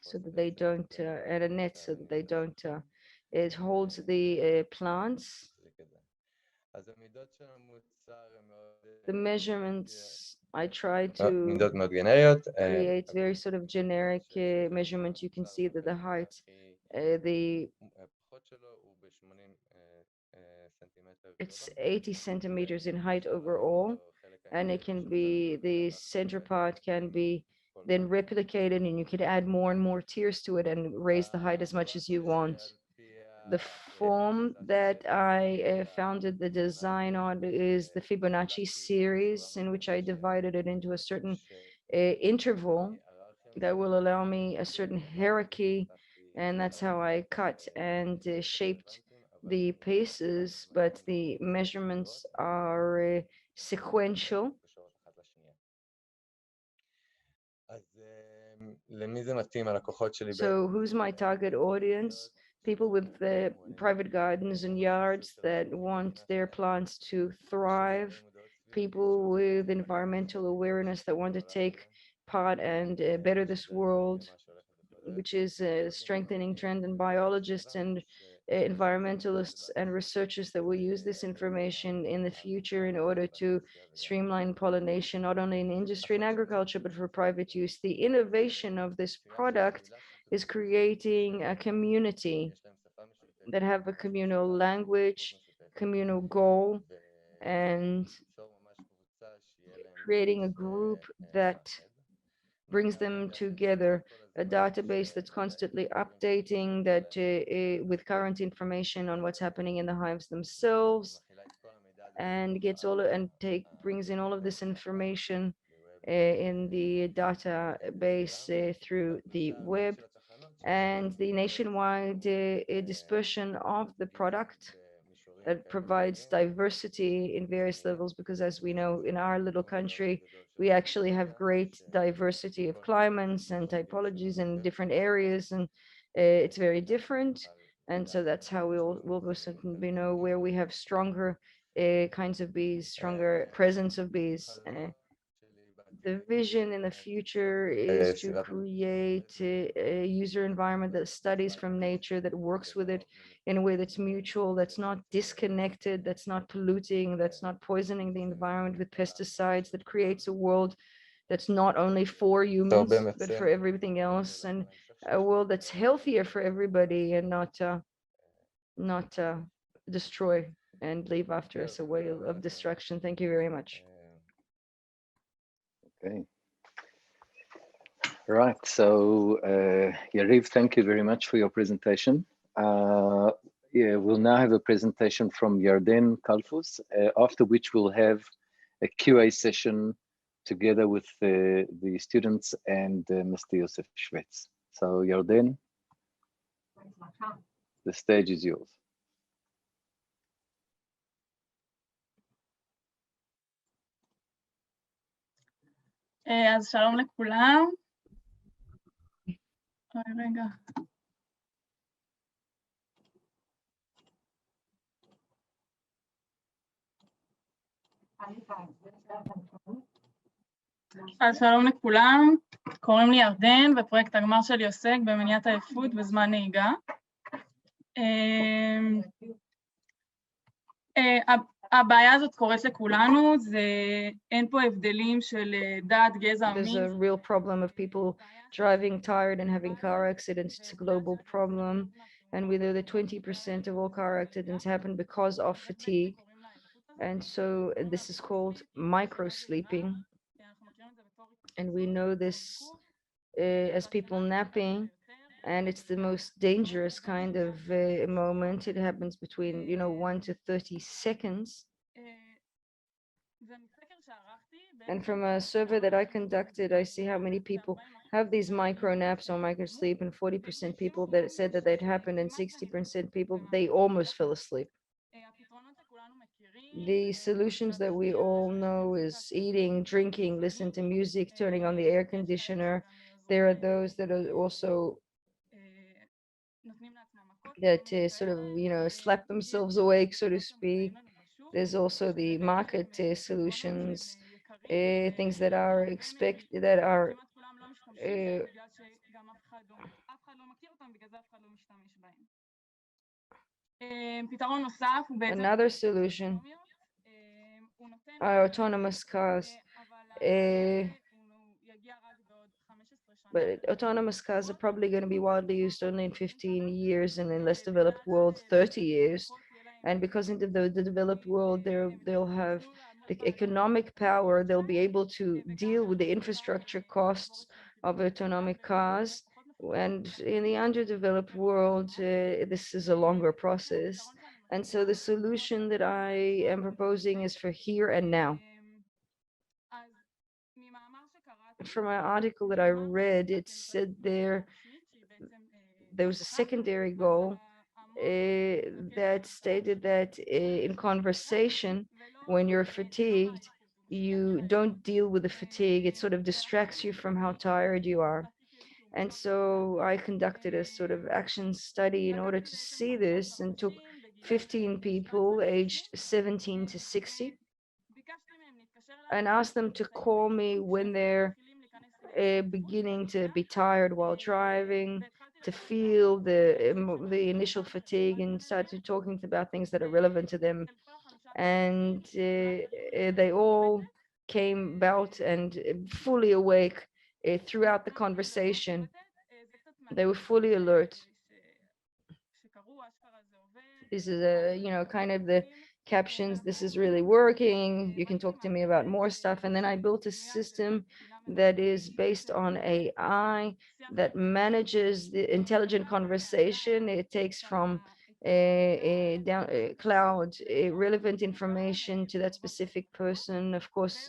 so that they don't, and a net so that they don't, it holds the plants. The measurements, I try to create very sort of generic measurements. You can see that the height, it's 80 centimeters in height overall, and it can be, the center part can be then replicated, and you can add more and more tiers to it and raise the height as much as you want. The form that I founded the design on is the Fibonacci series, in which I divided it into a certain interval that will allow me a certain hierarchy, and that's how I cut and shaped the pieces, but the measurements are sequential. So who's my target audience? People with private gardens and yards that want their plants to thrive, people with environmental awareness that want to take part and better this world, which is a strengthening trend, and biologists and environmentalists and researchers that will use this information in the future in order to streamline pollination, not only in industry and agriculture, but for private use. The innovation of this product is creating a community that have a communal language, communal goal, and creating a group that brings them together, a database that's constantly updating that with current information on what's happening in the hives themselves, and brings in all of this information in the database through the web, and the nationwide dispersion of the product that provides diversity in various levels, because as we know, in our little country, we actually have great diversity of climates and typologies in different areas, and it's very different. And so that's how we'll certainly know where we have stronger kinds of bees, stronger presence of bees. The vision in the future is to create a user environment that studies from nature, that works with it in a way that's mutual, that's not disconnected, that's not polluting, that's not poisoning the environment with pesticides, that creates a world that's not only for humans, but for everything else, and a world that's healthier for everybody, and not destroy and leave after us a way of destruction. Thank you very much. Okay. Right, so Yariv, thank you very much for your presentation. Yeah, we'll now have a presentation from Yarden Kalfus, after which we'll have a QA session together with the students and Mr. Yosef Shvets. So Yarden, the stage is yours. אז שלום לכולם. רגע. אז שלום לכולם, קוראים לי ירדן, ופרויקט הגמר שלי עוסק במניעת עייפות בזמן נהיגה. הבעיה הזאת קורית לכולנו, אין פה הבדלים של דת, גזע או מין. There's a real problem of people driving tired and having car accidents. It's a global problem, and we know that 20% of all car accidents happen because of fatigue, and so this is called micro-sleeping, and we know this as people napping, and it's the most dangerous kind of moment. It happens between 1 to 30 seconds. And from a survey that I conducted, I see how many people have these micro naps or micro sleep, and 40% people that said that they'd happened, and 60% people, they almost fell asleep. The solutions that we all know is eating, drinking, listen to music, turning on the air conditioner. There are those that are also that sort of, slap themselves awake, so to speak. There's also the market solutions, things that are another solution are autonomous cars. But autonomous cars are probably going to be widely used only in 15 years, and in less developed world, 30 years. And because in the developed world, they'll have the economic power, they'll be able to deal with the infrastructure costs of autonomic cars. And in the underdeveloped world, this is a longer process. And so the solution that I am proposing is for here and now. From an article that I read, it said there was a secondary goal that stated that in conversation, when you're fatigued, you don't deal with the fatigue. It sort of distracts you from how tired you are. And so I conducted a sort of action study in order to see this, and took 15 people aged 17 to 60 and asked them to call me when they're beginning to be tired while driving, to feel the initial fatigue, and started talking about things that are relevant to them. And they all came about and fully awake throughout the conversation. They were fully alert. This is kind of the captions, this is really working, you can talk to me about more stuff. And then I built a system that is based on AI that manages the intelligent conversation. It takes from cloud relevant information to that specific person, of course,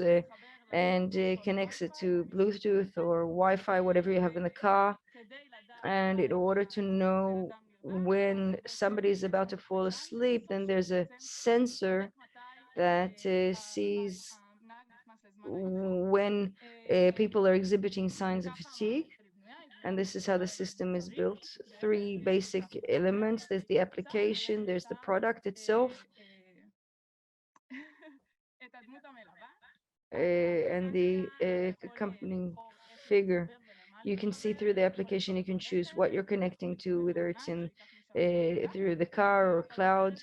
and connects it to Bluetooth or Wi-Fi, whatever you have in the car. And in order to know when somebody is about to fall asleep, then there's a sensor that sees when people are exhibiting signs of fatigue. And this is how the system is built. 3 basic elements. There's the application, there's the product itself, and the accompanying figure. You can see through the application, you can choose what you're connecting to, whether it's in through the car or cloud.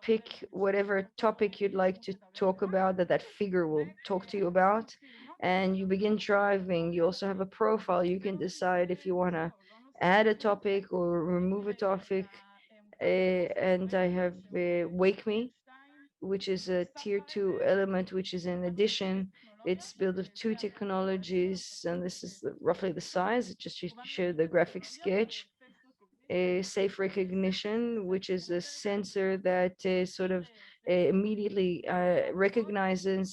Pick whatever topic you'd like to talk about that figure will talk to you about, and you begin driving. You also have a profile. You can decide if you want to add a topic or remove a topic. And I have Wake Me, which is a tier 2 element, which is in addition. It's built of 2 technologies, and this is roughly the size. It just show the graphic sketch. A safe recognition, which is a sensor that sort of immediately recognizes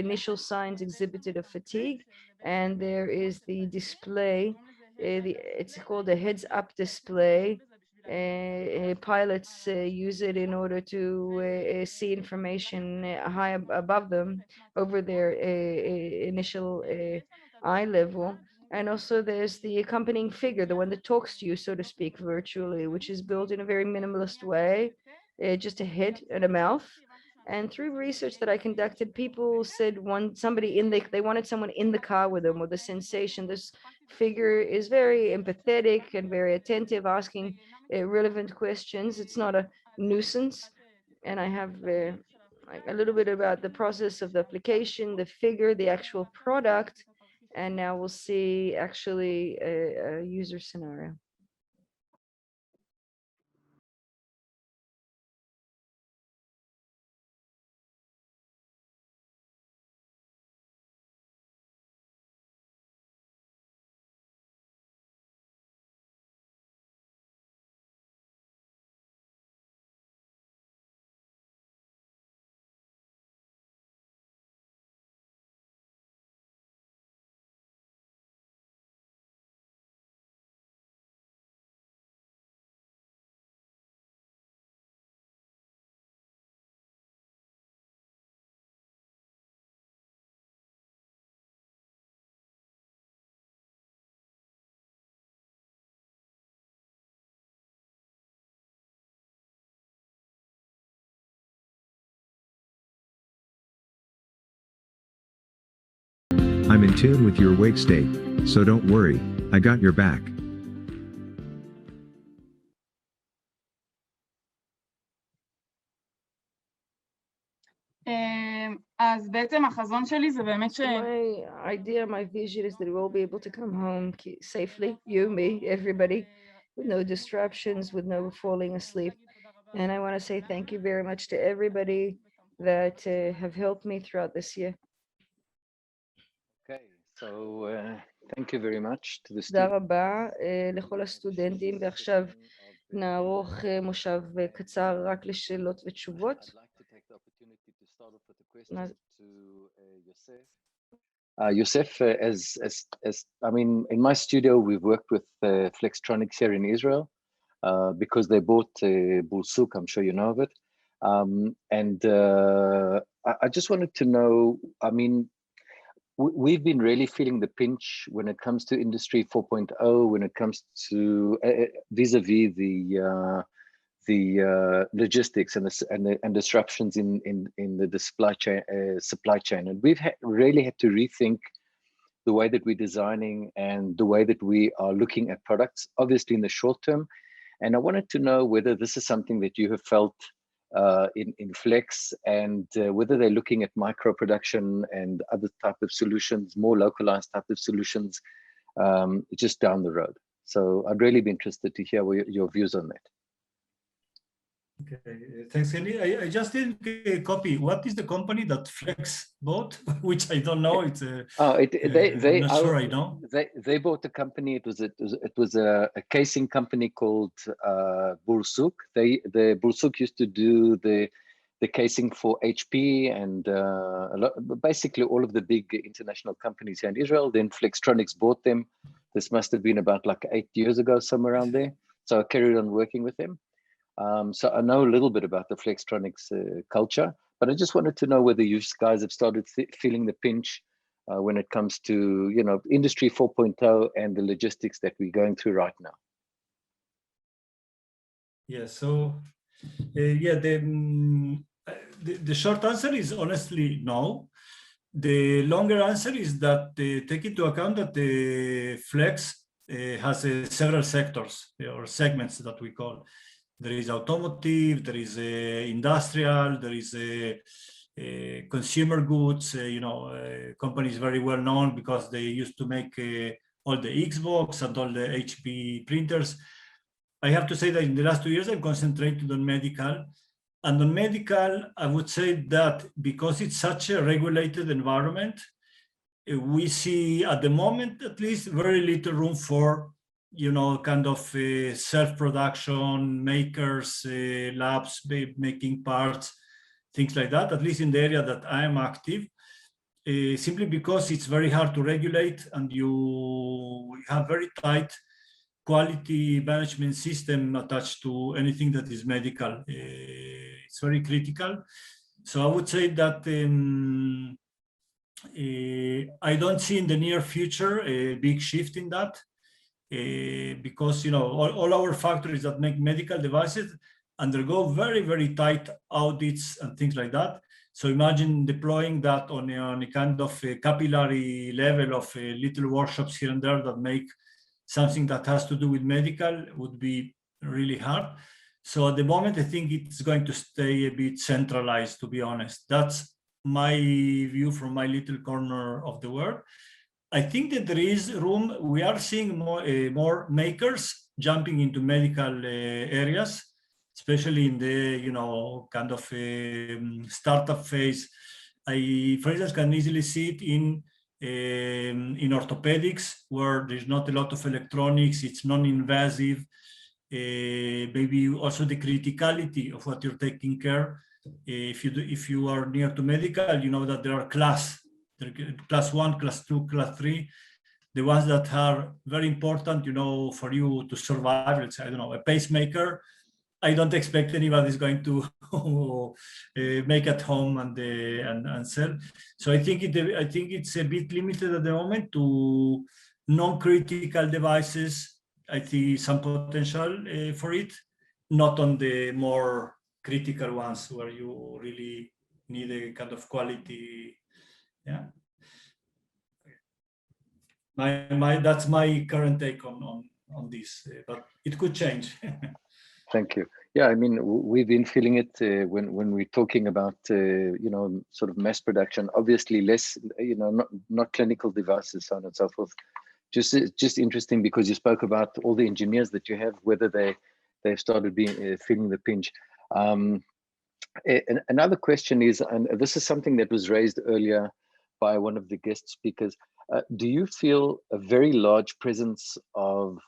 initial signs exhibited of fatigue. And there is the display, it's called a heads-up display. Pilots use it in order to see information high above them over their initial eye level. And also there's the accompanying figure, the one that talks to you, so to speak, virtually, which is built in a very minimalist way, just a head and a mouth. And through research that I conducted, people said they wanted someone in the car with them, with the sensation. This figure is very empathetic and very attentive, asking relevant questions. It's not a nuisance. And I have a little bit about the process of the application, the figure, the actual product. And now we'll see actually a user scenario. I'm in tune with your wake state, so don't worry, I got your back. אז בעצם החזון שלי זה באמת ש... My idea, my vision is that we'll be able to come home safely, you, me, everybody, with no disruptions, with no falling asleep. And I want to say thank you very much to everybody that have helped me throughout this year. Okay, so thank you very much to the תודה students. רבה לכל הסטודנטים, ועכשיו נערוך מושב קצר רק לשאלות ותשובות. Yosef, as I mean, in my studio, we've worked with Flextronics here in Israel because they bought Bulsuk, I'm sure you know of it. And I just wanted to know, I mean, we've been really feeling the pinch when it comes to Industry 4.0, when it comes to vis-a-vis the logistics and disruptions in the supply chain, and we've really had to rethink the way that we're designing and the way that we are looking at products, obviously in the short term. And I wanted to know whether this is something that you have felt in Flex, and whether they're looking at micro production and other type of solutions, more localized type of solutions, just down the road. So I'd really be interested to hear your views on that. Okay, thanks, Henry. I just didn't copy. What is the company that Flex bought? Which I don't know. It's I'm not sure I know. They bought a company. It was a casing company called Bursuk. The Bursuk used to do the casing for HP and basically all of the big international companies here in Israel. Then Flextronics bought them. This must have been about like 8 years ago, somewhere around there. So I carried on working with them. So I know a little bit about the Flextronics culture, but I just wanted to know whether you guys have started feeling the pinch when it comes to, you know, Industry 4.0 and the logistics that we're going through right now. Yeah, so yeah, the short answer is honestly no. The longer answer is that take into account that the Flex has several sectors or segments that we call. There is automotive, there is industrial, there is consumer goods. You know, companies very well known because they used to make all the Xbox and all the HP printers. I have to say that in the last 2 years, I've concentrated on medical. And on medical, I would say that because it's such a regulated environment, we see at the moment, at least, very little room for, you know, kind of self-production, makers, labs, making parts, things like that, at least in the area that I am active, simply because it's very hard to regulate and you have very tight quality management system attached to anything that is medical. It's very critical. So I would say that I don't see in the near future a big shift in that. Because, you know, all our factories that make medical devices undergo very, very tight audits and things like that. So imagine deploying that on a kind of a capillary level of little workshops here and there that make something that has to do with medical would be really hard. So at the moment, I think it's going to stay a bit centralized, to be honest. That's my view from my little corner of the world. I think that there is room. We are seeing more makers jumping into medical areas, especially in the, you know, kind of startup phase. I, for instance, can easily see it in orthopedics, where there's not a lot of electronics. It's non-invasive. Maybe also the criticality of what you're taking care. If you are near to medical, you know that there are class 1, class 2, class 3, the ones that are very important, you know, for you to survive. Let's say, I don't know, a pacemaker. I don't expect anybody's going to make at home and sell. So I think it's a bit limited at the moment to non-critical devices. I see some potential for it, not on the more critical ones where you really need a kind of quality. Yeah, that's my current take on this, but it could change. Thank you. Yeah, I mean, we've been feeling it when we're talking about you know, sort of mass production. Obviously, less, you know, not clinical devices, so on and so forth. Just interesting because you spoke about all the engineers that you have, whether they've started feeling the pinch. Another question is, and this is something that was raised earlier by one of the guest speakers, do you feel a very large presence of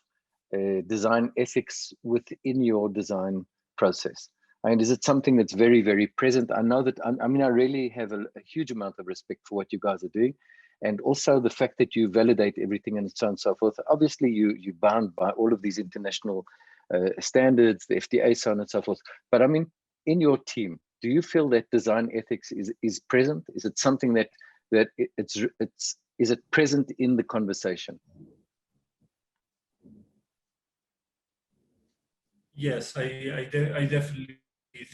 design ethics within your design process? And is it something that's very, very present? I know that, I mean, I really have a huge amount of respect for what you guys are doing. And also the fact that you validate everything and so on and so forth. Obviously, you're bound by all of these international standards, the FDA, so on and so forth. But I mean, in your team, do you feel that design ethics is present? Is it something that is it present in the conversation? Yes, I definitely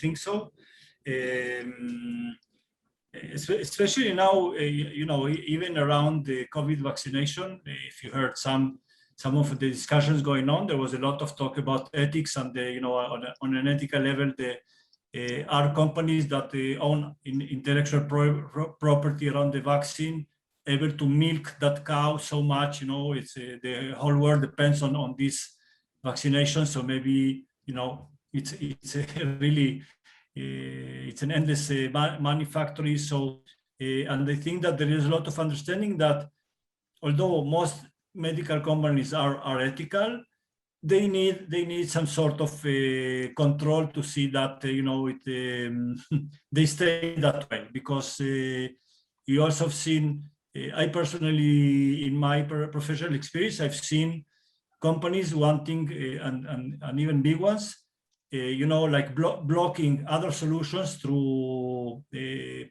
think so. Especially now, you know, even around the COVID vaccination, if you heard some of the discussions going on, there was a lot of talk about ethics and, you know, on an ethical level, are companies that own intellectual property around the vaccine able to milk that cow so much? You know, it's the whole world depends on this vaccination. So maybe, you know, it's really it's an endless money factory. So and I think that there is a lot of understanding that although most medical companies are ethical, they need some sort of control to see that they stay that way, because you also have seen, I personally, in my professional experience, I've seen companies wanting and even big ones, like blocking other solutions through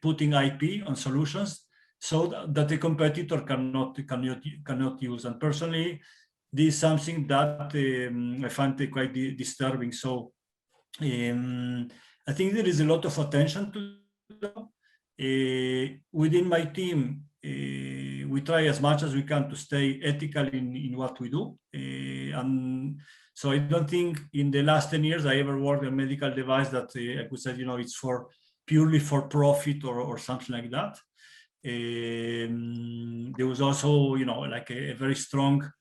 putting IP on solutions, so that the competitor cannot use. And personally, this is something that I find quite disturbing. So I think there is a lot of attention to that. Within my team, we try as much as we can to stay ethical in what we do. And so I don't think in the last 10 years I ever worked on a medical device that I could say, it's purely for profit or something like that. There was also, like a very strong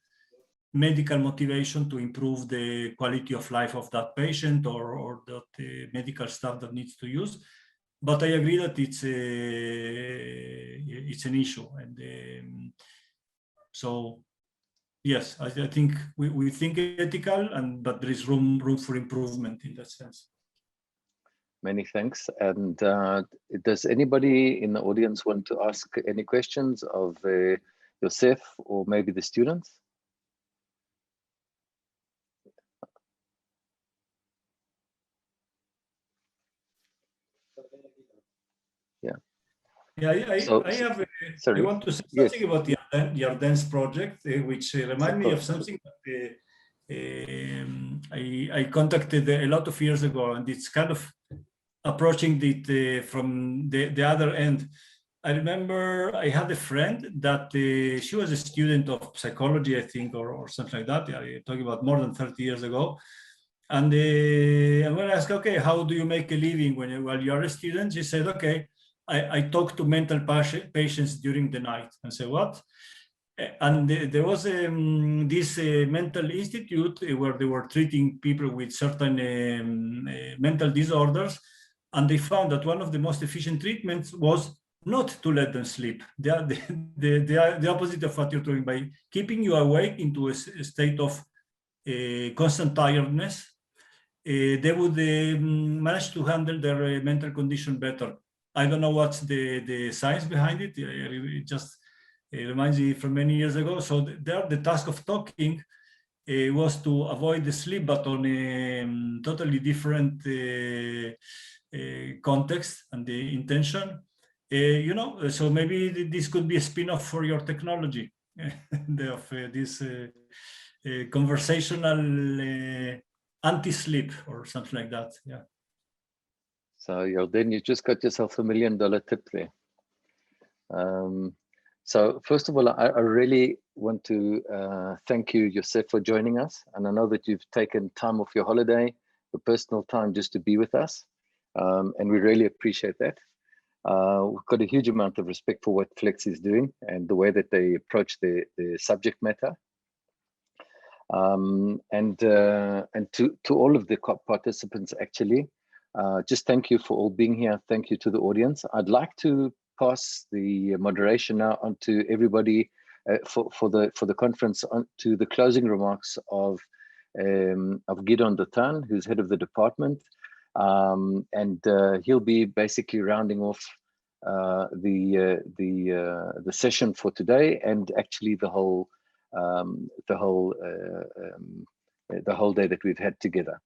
medical motivation to improve the quality of life of that patient or that medical staff that needs to use. But I agree that it's an issue. And so, yes, I think we think ethical, but there is room for improvement in that sense. Many thanks. And does anybody in the audience want to ask any questions of Yosef or maybe the students? Yeah, I want to say something about the Yarden's project, which reminds me of something that I contacted a lot of years ago, and it's kind of approaching it from the other end. I remember I had a friend that she was a student of psychology, I think, or something like that. I'm talking about more than 30 years ago. And when I asked, okay, how do you make a living while you're a student? She said, okay, I talk to mental patients during the night. And say, what? And there was this mental institute where they were treating people with certain mental disorders. And they found that one of the most efficient treatments was not to let them sleep. The opposite of what you're doing, by keeping you awake into a state of constant tiredness, they would manage to handle their mental condition better. I don't know what's the science behind it. It just reminds me from many years ago. So there, the task of talking was to avoid the sleep, but on a totally different context and the intention. So maybe this could be a spin-off for your technology of this conversational anti-sleep or something like that. Yeah. So Yarden, you just got yourself $1 million tip there. So first of all, I really want to thank you, Yosef, for joining us. And I know that you've taken time off your holiday, your personal time, just to be with us. And we really appreciate that. We've got a huge amount of respect for what Flex is doing and the way that they approach the subject matter. And to all of the participants, actually, just thank you for all being here. Thank you to the audience. I'd like to pass the moderation now on to everybody for the conference, on to the closing remarks of Gidon Datan, who's head of the department, and he'll be basically rounding off the session for today, and actually the whole day that we've had together.